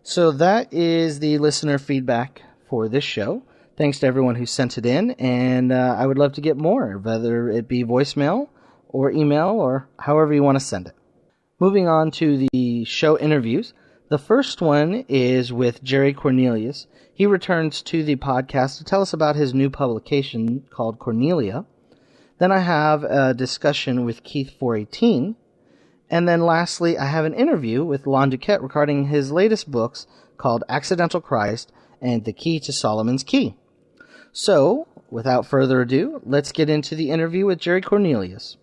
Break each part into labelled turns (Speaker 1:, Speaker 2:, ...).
Speaker 1: So that is the listener feedback for this show. Thanks to everyone who sent it in, and I would love to get more, whether it be voicemail or email or however you want to send it. Moving on to the show interviews. The first one is with Gerry Cornelius. He returns to the podcast to tell us about his new publication called Cornelia. Then I have a discussion with Keith 418. And then lastly, I have an interview with Lon DuQuette regarding his latest books called Accidental Christ and The Key to Solomon's Key. So, without further ado, let's get into the interview with Gerry Cornelius.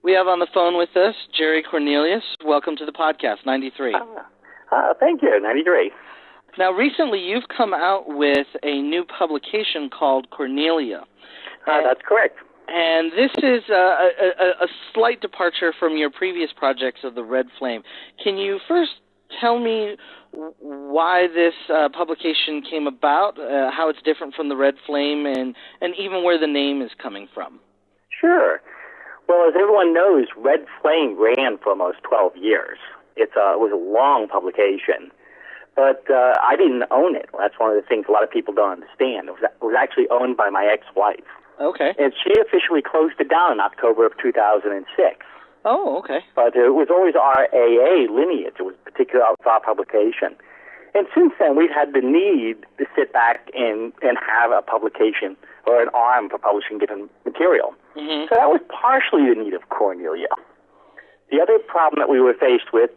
Speaker 1: We have on the phone with us Gerry Cornelius. Welcome to the podcast, 93.
Speaker 2: Thank you, 93.
Speaker 1: Now, recently you've come out with a new publication called Cornelia.
Speaker 2: That's correct.
Speaker 1: And this is a slight departure from your previous projects of the Red Flame. Can you first tell me why this publication came about, how it's different from the Red Flame, and even where the name is coming from?
Speaker 2: Sure. Well, as everyone knows, Red Flame ran for almost 12 years. It was a long publication, but I didn't own it. Well, that's one of the things a lot of people don't understand. It was actually owned by my ex-wife.
Speaker 1: Okay.
Speaker 2: And she officially closed it down in October of 2006.
Speaker 1: Oh, okay.
Speaker 2: But it was always our AA lineage. It was a particular our publication. And since then, we've had the need to sit back and have a publication or an arm for publishing different material. Mm-hmm. So that was partially the need of Cornelia. The other problem that we were faced with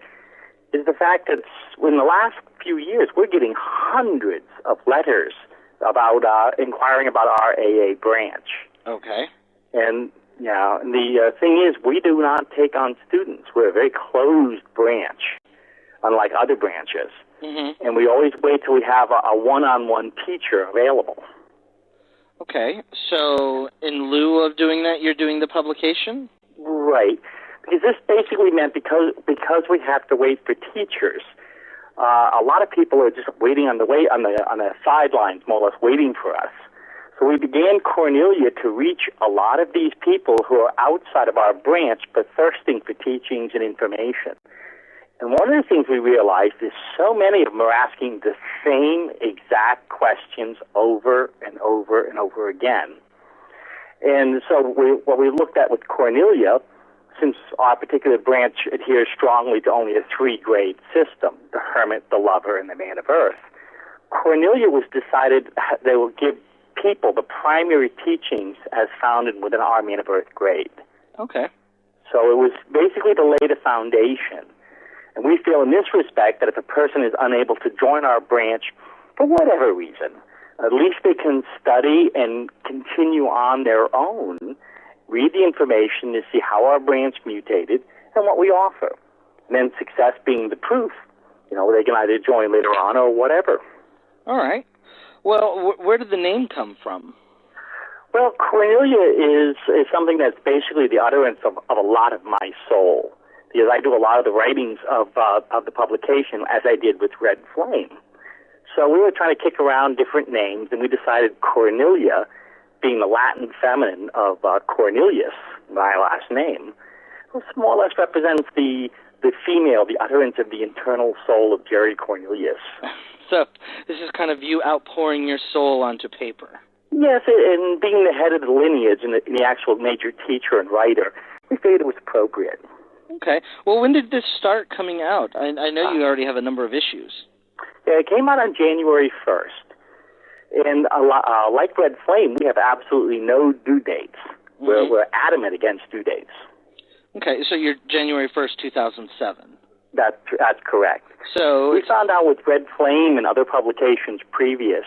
Speaker 2: is the fact that in the last few years, we're getting hundreds of letters about inquiring about our AA branch.
Speaker 1: Okay.
Speaker 2: And the thing is, we do not take on students. We're a very closed branch, unlike other branches. Mm-hmm. And we always wait till we have a one-on-one teacher available.
Speaker 1: Okay. So in lieu of doing that, you're doing the publication?
Speaker 2: Right. Because this basically meant because we have to wait for teachers, a lot of people are just waiting on the sidelines, more or less waiting for us. So we began Cornelia to reach a lot of these people who are outside of our branch but thirsting for teachings and information. And one of the things we realized is so many of them are asking the same exact questions over and over and over again. And so what we looked at with Cornelia, since our particular branch adheres strongly to only a three-grade system, the hermit, the lover, and the man of earth, Cornelia was decided they will give people the primary teachings as founded within our man of earth grade.
Speaker 1: Okay.
Speaker 2: So it was basically to lay the foundation. And we feel in this respect that if a person is unable to join our branch for whatever reason, at least they can study and continue on their own, read the information to see how our branch mutated and what we offer. And then success being the proof, they can either join later on or whatever.
Speaker 1: All right. Well, where did the name come from?
Speaker 2: Well, Cornelia is something that's basically the utterance of a lot of my soul, because I do a lot of the writings of the publication as I did with Red Flame. So we were trying to kick around different names, and we decided Cornelia, being the Latin feminine of Cornelius, my last name, more or less represents the female, the utterance of the internal soul of Gerry Cornelius.
Speaker 1: So this is kind of you outpouring your soul onto paper.
Speaker 2: Yes, and being the head of the lineage and the actual major teacher and writer, we figured it was appropriate.
Speaker 1: Okay. Well, when did this start coming out? I know you already have a number of issues.
Speaker 2: Yeah, it came out on January 1st. And like Red Flame, we have absolutely no due dates. Mm-hmm. We're adamant against due dates.
Speaker 1: Okay, so you're January 1st, 2007. That's
Speaker 2: correct.
Speaker 1: So
Speaker 2: we found out with Red Flame and other publications previous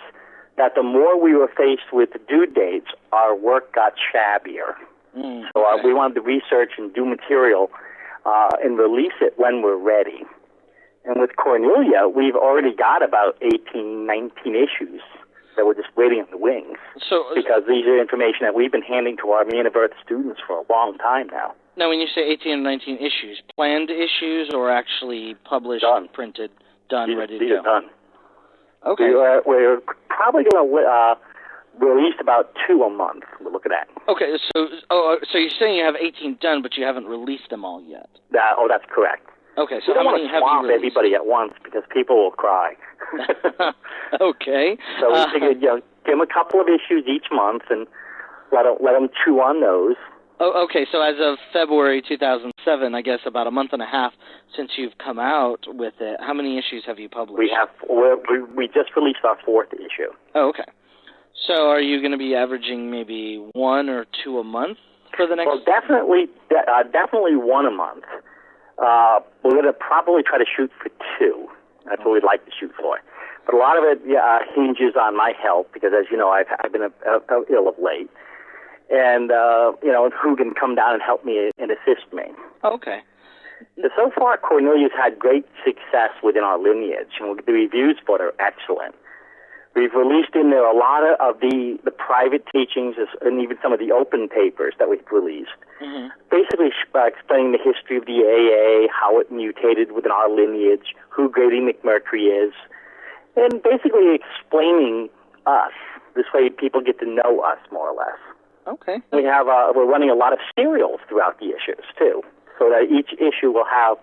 Speaker 2: that the more we were faced with due dates, our work got shabbier. So we wanted to research and do material and release it when we're ready. And with Cornelia, we've already got about 18, 19 issues that we're just waiting in the wings. Because these are information that we've been handing to our Man of Earth students for a long time now.
Speaker 1: Now, when you say 18 and 19 issues, planned issues or actually published, printed, done, ready to go?
Speaker 2: These are done.
Speaker 1: Okay.
Speaker 2: We're probably going to release about 2 a month. We'll look at that.
Speaker 1: Okay, so you're saying you have 18 done, but you haven't released them all yet?
Speaker 2: That's correct.
Speaker 1: Okay, so
Speaker 2: we don't
Speaker 1: how many
Speaker 2: want to
Speaker 1: have you
Speaker 2: swamp
Speaker 1: released?
Speaker 2: everybody at once because people will cry.
Speaker 1: Okay.
Speaker 2: So we figured, give them a couple of issues each month and let them chew on those.
Speaker 1: Oh, okay. So as of February 2007, I guess about a month and a half since you've come out with it, how many issues have you published?
Speaker 2: We just released our 4th issue.
Speaker 1: Oh, okay. So are you going to be averaging maybe 1 or 2 a month for the next?
Speaker 2: Well, definitely 1 a month. We're going to probably try to shoot for 2. That's what we'd like to shoot for. But a lot of it hinges on my health because, as you know, I've been ill of late. And, who can come down and help me and assist me.
Speaker 1: Okay.
Speaker 2: So far, Cornelia's had great success within our lineage, and the reviews for it are excellent. We've released in there a lot of the private teachings and even some of the open papers that we've released. Mm-hmm. Basically explaining the history of the AA, how it mutated within our lineage, who Grady McMurtry is, and basically explaining us. This way people get to know us more or less.
Speaker 1: Okay.
Speaker 2: We're running a lot of serials throughout the issues, too, so that each issue will have,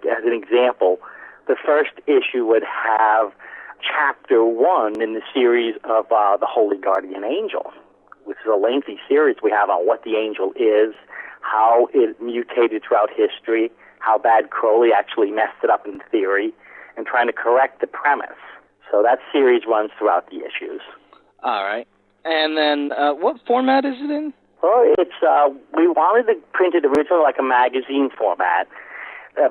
Speaker 2: as an example, the first issue would have Chapter 1 in the series of the Holy Guardian Angel, which is a lengthy series we have on what the angel is, how it mutated throughout history, how bad Crowley actually messed it up in theory, and trying to correct the premise. So that series runs throughout the issues. All right.
Speaker 1: And then what format is it in?
Speaker 2: Well, we wanted to print it originally like a magazine format,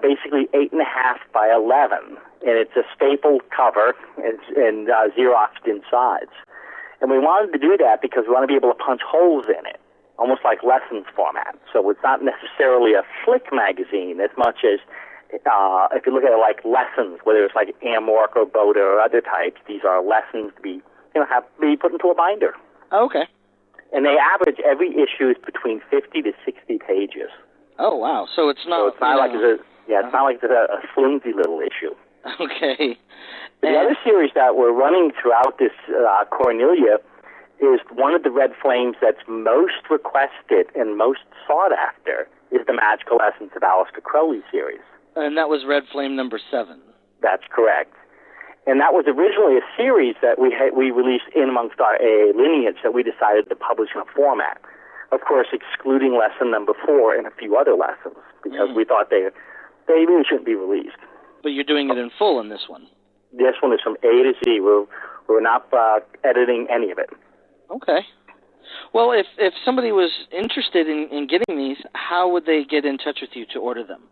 Speaker 2: basically 8.5 by 11, and it's a stapled cover and Xeroxed insides. And we wanted to do that because we want to be able to punch holes in it, almost like lessons format. So it's not necessarily a flick magazine as much as if you look at it like lessons, whether it's like Amorc or Boda or other types, these are lessons to be put into a binder.
Speaker 1: Okay.
Speaker 2: And they average every issue is between 50 to 60 pages.
Speaker 1: Oh wow! So it's not.
Speaker 2: So it's not like it's not like a flimsy little issue.
Speaker 1: Okay.
Speaker 2: The other series that we're running throughout this Cornelia is one of the Red Flames that's most requested and most sought after is the Magical Essence of Aleister Crowley series.
Speaker 1: And that was Red Flame number 7.
Speaker 2: That's correct. And that was originally a series that we released in amongst our AA lineage that we decided to publish in a format. Of course, excluding lesson number 4 and a few other lessons because we thought they really shouldn't be released.
Speaker 1: But you're doing it in full in this one.
Speaker 2: This one is from A to Z. We're not editing any of it.
Speaker 1: Okay. Well, if somebody was interested in getting these, how would they get in touch with you to order them?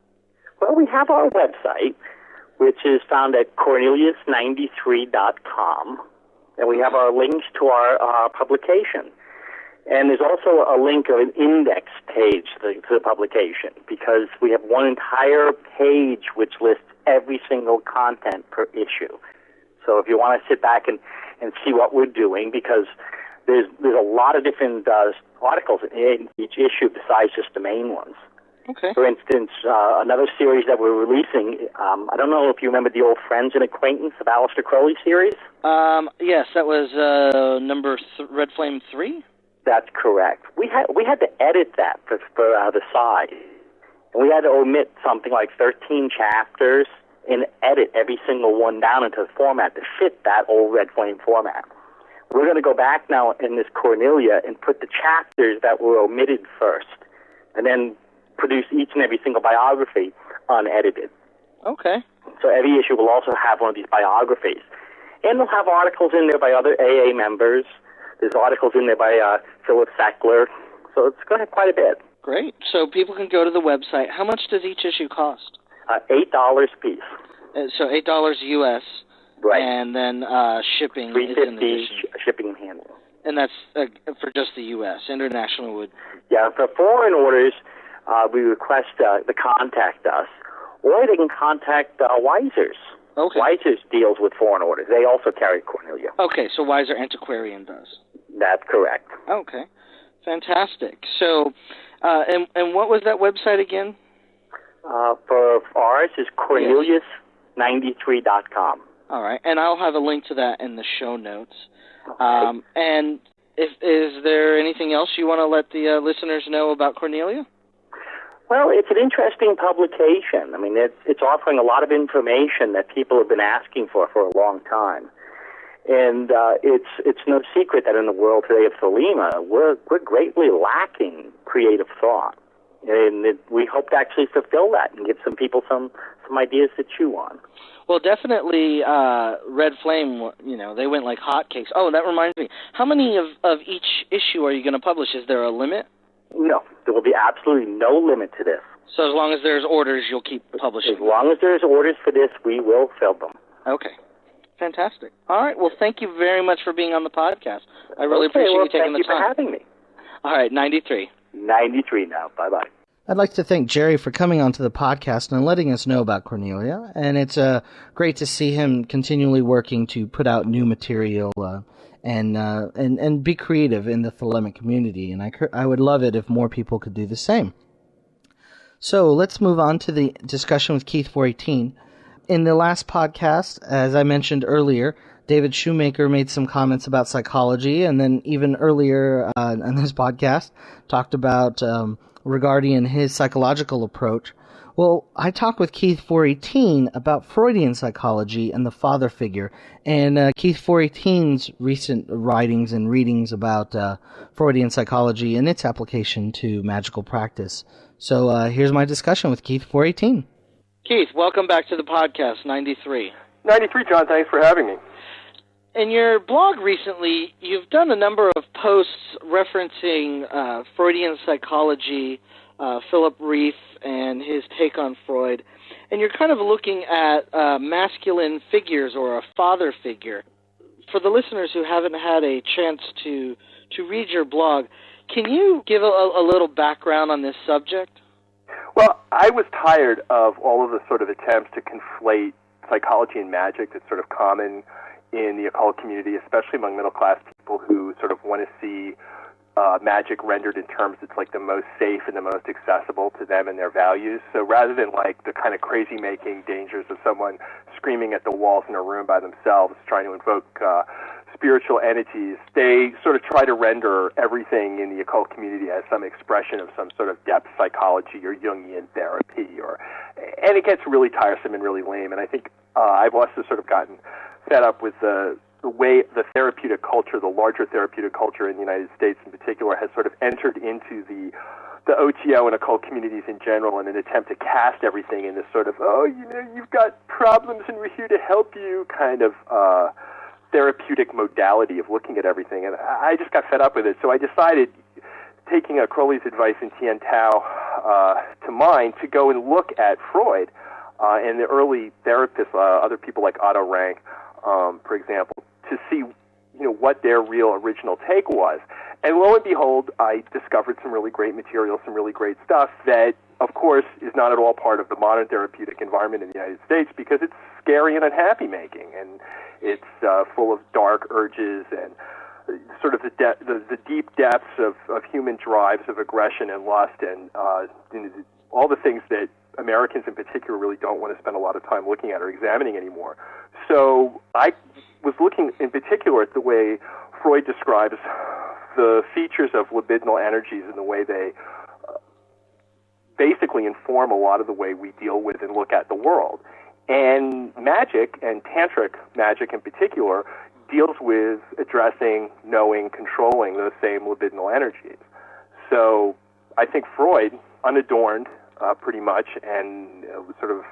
Speaker 2: Well, we have our website, which is found at cornelius93.com, and we have our links to our publication. And there's also a link of an index page to the publication because we have one entire page which lists every single content per issue. So if you want to sit back and see what we're doing, because there's a lot of different articles in each issue besides just the main ones.
Speaker 1: Okay.
Speaker 2: For instance, another series that we're releasing, I don't know if you remember the old Friends and Acquaintance of Aleister Crowley series?
Speaker 1: Yes, that was Red Flame 3?
Speaker 2: That's correct. We had to edit that for the side. And we had to omit something like 13 chapters and edit every single one down into the format to fit that old Red Flame format. We're going to go back now in this Cornelia and put the chapters that were omitted first, and then produce each and every single biography unedited.
Speaker 1: Okay.
Speaker 2: So every issue will also have one of these biographies. And we'll have articles in there by other AA members. There's articles in there by Philip Sackler. So it's going to have quite a bit.
Speaker 1: Great. So people can go to the website. How much does each issue cost?
Speaker 2: $8 a piece.
Speaker 1: So $8 US.
Speaker 2: Right.
Speaker 1: And then shipping is in addition.
Speaker 2: Shipping and handling.
Speaker 1: And that's for just the U.S. International would...
Speaker 2: Yeah, for foreign orders, we request to contact us. Or they can contact Weiser's.
Speaker 1: Okay.
Speaker 2: Weiser's deals with foreign orders. They also carry Cornelia.
Speaker 1: Okay, so Weiser Antiquarian does.
Speaker 2: That's correct.
Speaker 1: Okay. Fantastic. So, and what was that website again?
Speaker 2: For ours is Cornelius93.com.
Speaker 1: All right, and I'll have a link to that in the show notes.
Speaker 2: Okay.
Speaker 1: And is there anything else you want to let the listeners know about Cornelia?
Speaker 2: Well, it's an interesting publication. I mean, it's offering a lot of information that people have been asking for a long time. And it's no secret that in the world today of Thelema, we're greatly lacking creative thought. And we hope to actually fulfill that and give some people some ideas to chew on.
Speaker 1: Well, definitely Red Flame, they went like hotcakes. Oh, that reminds me. How many of each issue are you going to publish? Is there a limit?
Speaker 2: No, there will be absolutely no limit to this.
Speaker 1: So as long as there's orders, you'll keep publishing?
Speaker 2: As long as there's orders for this, we will fill them.
Speaker 1: Okay. Fantastic. All right. Well, thank you very much for being on the podcast. I really appreciate you taking the time.
Speaker 2: Thank you for having me.
Speaker 1: All right, 93.
Speaker 2: 93 now. Bye-bye.
Speaker 1: I'd like to thank Gerry for coming onto the podcast and letting us know about Cornelia. And it's great to see him continually working to put out new material and be creative in the Thelemic community. And I would love it if more people could do the same. So let's move on to the discussion with Keith 418. In the last podcast, as I mentioned earlier, David Shoemaker made some comments about psychology, and then even earlier in this podcast talked about regarding his psychological approach. Well, I talked with Keith 418 about Freudian psychology and the father figure, and Keith 418's recent writings and readings about Freudian psychology and its application to magical practice. So here's my discussion with Keith 418. Keith, welcome back to the podcast, 93.
Speaker 3: 93, John, thanks for having me.
Speaker 1: In your blog recently, you've done a number of posts referencing Freudian psychology, Philip Reith, and his take on Freud, and you're kind of looking at masculine figures or a father figure. For the listeners who haven't had a chance to read your blog, can you give a little background on this subject?
Speaker 3: Well, I was tired of all of the sort of attempts to conflate psychology and magic that's sort of common in the occult community, especially among middle-class people who sort of want to see magic rendered in terms that's like the most safe and the most accessible to them and their values. So rather than like the kind of crazy-making dangers of someone screaming at the walls in a room by themselves trying to invoke spiritual entities, they sort of try to render everything in the occult community as some expression of some sort of depth psychology or Jungian therapy, and it gets really tiresome and really lame. And I think I've also sort of gotten fed up with the way the therapeutic culture, the larger therapeutic culture in the United States in particular, has sort of entered into the OTO and occult communities in general in an attempt to cast everything in this sort of, you've got problems and we're here to help you kind of therapeutic modality of looking at everything. And I just got fed up with it. So I decided, taking Crowley's advice and Tien Tao to mind, to go and look at Freud and the early therapists, other people like Otto Rank, for example, to see what their real original take was. And lo and behold, I discovered some really great material, some really great stuff that, of course, is not at all part of the modern therapeutic environment in the United States because it's scary and unhappy-making, and it's full of dark urges and sort of the deep depths of human drives of aggression and lust and all the things that Americans in particular really don't want to spend a lot of time looking at or examining anymore. So I was looking in particular at the way Freud describes the features of libidinal energies and the way they basically inform a lot of the way we deal with and look at the world. And magic, and tantric magic in particular, deals with addressing, knowing, controlling those same libidinal energies. So I think Freud, unadorned pretty much, and sort of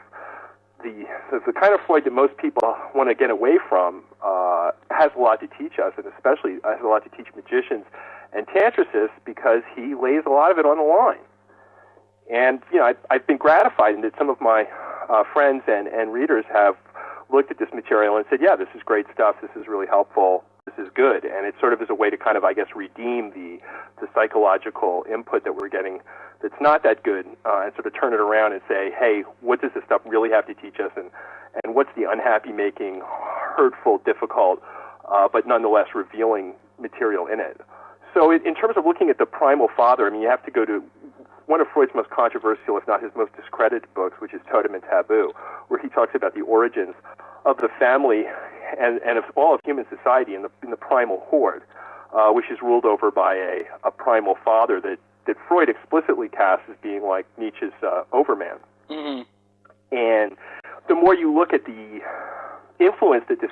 Speaker 3: the kind of Freud that most people want to get away from, has a lot to teach us, and especially has a lot to teach magicians and tantricists, because he lays a lot of it on the line. And, I've been gratified in that some of my friends and readers have looked at this material and said, yeah, this is great stuff, this is really helpful, this is good. And it sort of is a way to kind of, I guess, redeem the psychological input that we're getting that's not that good, and sort of turn it around and say, hey, what does this stuff really have to teach us, and what's the unhappy-making, hurtful, difficult, but nonetheless revealing material in it. So in terms of looking at the primal father, you have to go to one of Freud's most controversial, if not his most discredited books, which is Totem and Taboo, where he talks about the origins of the family and of all of human society in the primal horde, which is ruled over by a primal father that that Freud explicitly cast as being like Nietzsche's Overman.
Speaker 4: Mm-hmm.
Speaker 3: And the more you look at the influence that this